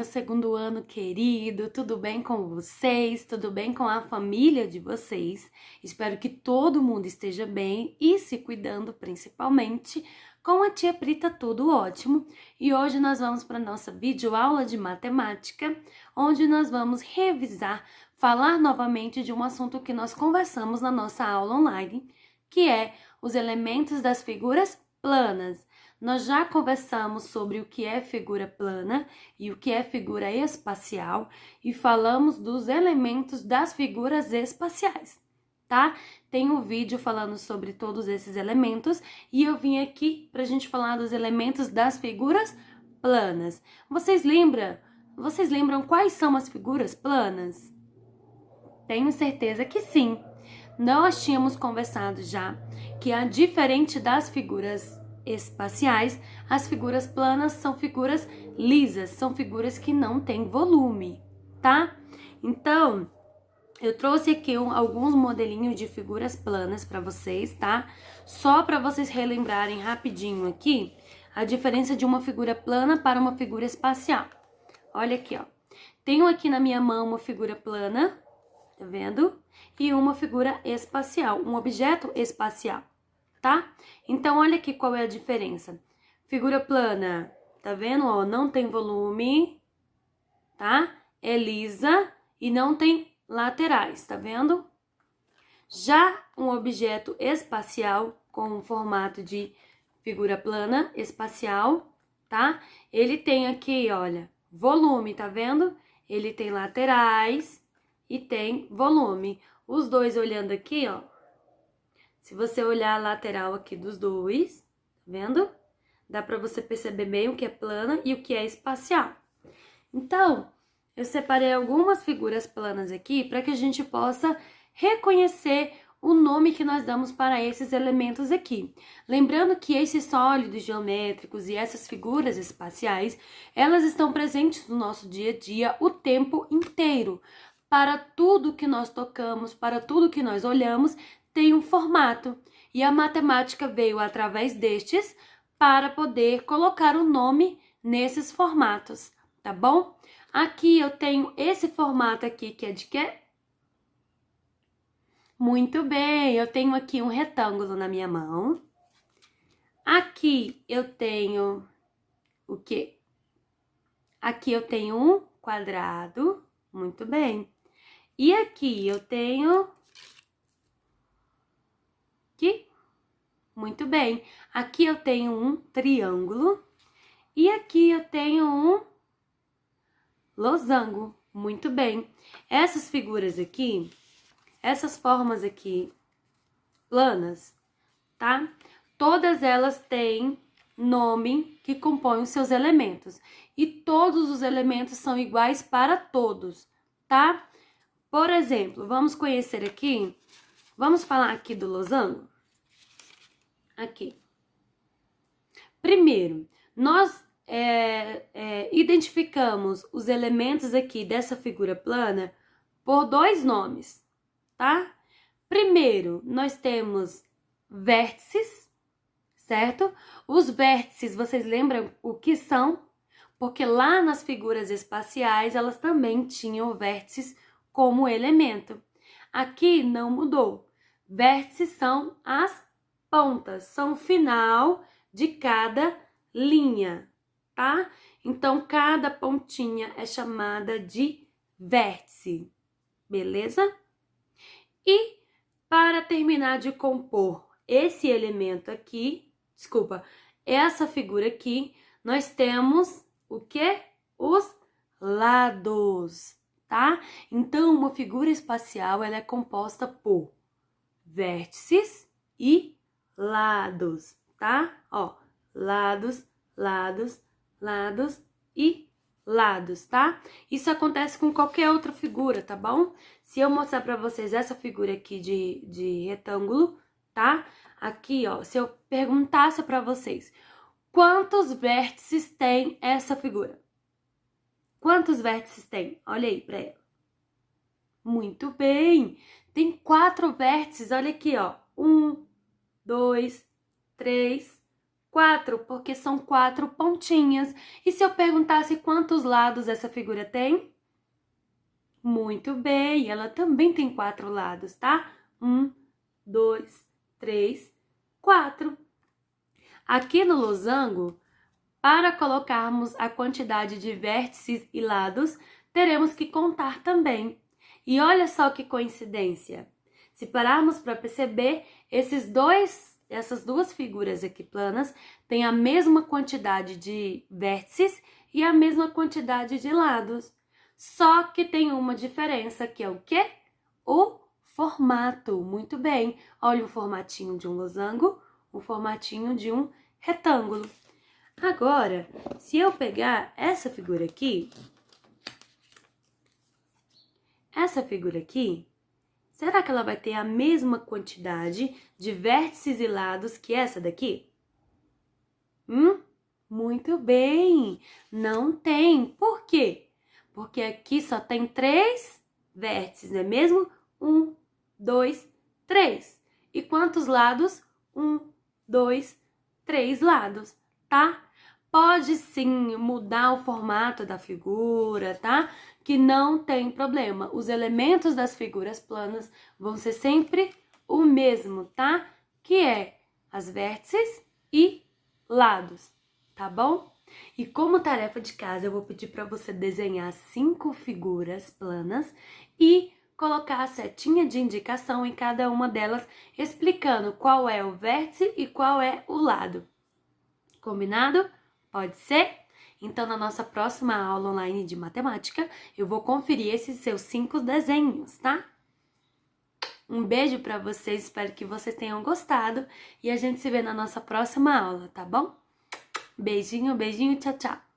segundo ano querido, tudo bem com vocês? Tudo bem com a família de vocês? Espero que todo mundo esteja bem e se cuidando principalmente. Com a tia Prita, tudo ótimo. E hoje nós vamos para a nossa videoaula de matemática, onde nós vamos revisar, falar novamente de um assunto que nós conversamos na nossa aula online, que é os elementos das figuras planas. Nós já conversamos sobre o que é figura plana e o que é figura espacial e falamos dos elementos das figuras espaciais, tá? Tem um vídeo falando sobre todos esses elementos e eu vim aqui pra gente falar dos elementos das figuras planas. Vocês lembram quais são as figuras planas? Tenho certeza que sim. Nós tínhamos conversado já que, diferente das figuras espaciais, as figuras planas são figuras lisas, são figuras que não têm volume, tá? Então, eu trouxe aqui alguns modelinhos de figuras planas para vocês, tá? Só para vocês relembrarem rapidinho aqui a diferença de uma figura plana para uma figura espacial. Olha aqui, ó. Tenho aqui na minha mão uma figura plana, tá vendo? E uma figura espacial, um objeto espacial, tá? Então, olha aqui qual é a diferença. Figura plana, tá vendo? Ó, não tem volume, tá? É lisa e não tem laterais, tá vendo? Já um objeto espacial com um formato de figura plana espacial, tá? Ele tem aqui, olha, volume, tá vendo? Ele tem laterais e tem volume. Os dois olhando aqui, ó. Se você olhar a lateral aqui dos dois, tá vendo? Dá pra você perceber bem o que é plana e o que é espacial. Então, eu separei algumas figuras planas aqui para que a gente possa reconhecer o nome que nós damos para esses elementos aqui. Lembrando que esses sólidos geométricos e essas figuras espaciais, elas estão presentes no nosso dia a dia o tempo inteiro. Para tudo que nós tocamos, para tudo que nós olhamos, tem um formato. E a matemática veio através destes para poder colocar o nome nesses formatos, tá bom? Aqui eu tenho esse formato aqui que é de quê? Muito bem, eu tenho aqui um retângulo na minha mão. Aqui eu tenho o quê? Aqui eu tenho um quadrado, muito bem. E aqui eu tenho... aqui? Muito bem. Aqui eu tenho um triângulo. E aqui eu tenho um losango. Muito bem. Essas figuras aqui, essas formas aqui planas, tá? Todas elas têm nome que compõe os seus elementos. E todos os elementos são iguais para todos, tá? Por exemplo, vamos conhecer aqui, vamos falar aqui do losango? Aqui. Primeiro, nós identificamos os elementos aqui dessa figura plana por dois nomes, tá? Primeiro, nós temos vértices, certo? Os vértices, vocês lembram o que são? Porque lá nas figuras espaciais, elas também tinham vértices como elemento. Aqui não mudou. Vértices são as pontas, são o final de cada linha, tá? Então, cada pontinha é chamada de vértice, beleza? E para terminar de compor esse elemento aqui, essa figura aqui, nós temos o quê? Os lados, tá? Então, uma figura espacial, ela é composta por vértices e lados, tá? Ó, lados, lados, lados e lados, tá? Isso acontece com qualquer outra figura, tá bom? Se eu mostrar pra vocês essa figura aqui de retângulo, tá? Aqui, ó, se eu perguntasse pra vocês, quantos vértices tem essa figura? Quantos vértices tem? Olha aí pra ela. Muito bem! Tem 4 vértices, olha aqui, ó. 1, 2, 3, 4, porque são 4 pontinhas. E se eu perguntasse quantos lados essa figura tem? Muito bem, ela também tem 4 lados, tá? 1, 2, 3, 4. Aqui no losango, para colocarmos a quantidade de vértices e lados, teremos que contar também. E olha só que coincidência. Se pararmos para perceber, essas duas figuras aqui planas têm a mesma quantidade de vértices e a mesma quantidade de lados. Só que tem uma diferença, que é o quê? O formato. Muito bem. Olha o formatinho de um losango, o formatinho de um retângulo. Agora, se eu pegar essa figura aqui, será que ela vai ter a mesma quantidade de vértices e lados que essa daqui? Muito bem, não tem. Por quê? Porque aqui só tem 3 vértices, não é mesmo? 1, 2, 3. E quantos lados? 1, 2, 3 lados, tá? Pode sim mudar o formato da figura, tá? Que não tem problema. Os elementos das figuras planas vão ser sempre o mesmo, tá? Que é as vértices e lados, tá bom? E como tarefa de casa, eu vou pedir para você desenhar 5 figuras planas e colocar a setinha de indicação em cada uma delas, explicando qual é o vértice e qual é o lado. Combinado? Pode ser? Então, na nossa próxima aula online de matemática, eu vou conferir esses seus 5 desenhos, tá? Um beijo pra vocês, espero que vocês tenham gostado e a gente se vê na nossa próxima aula, tá bom? Beijinho, beijinho, tchau, tchau!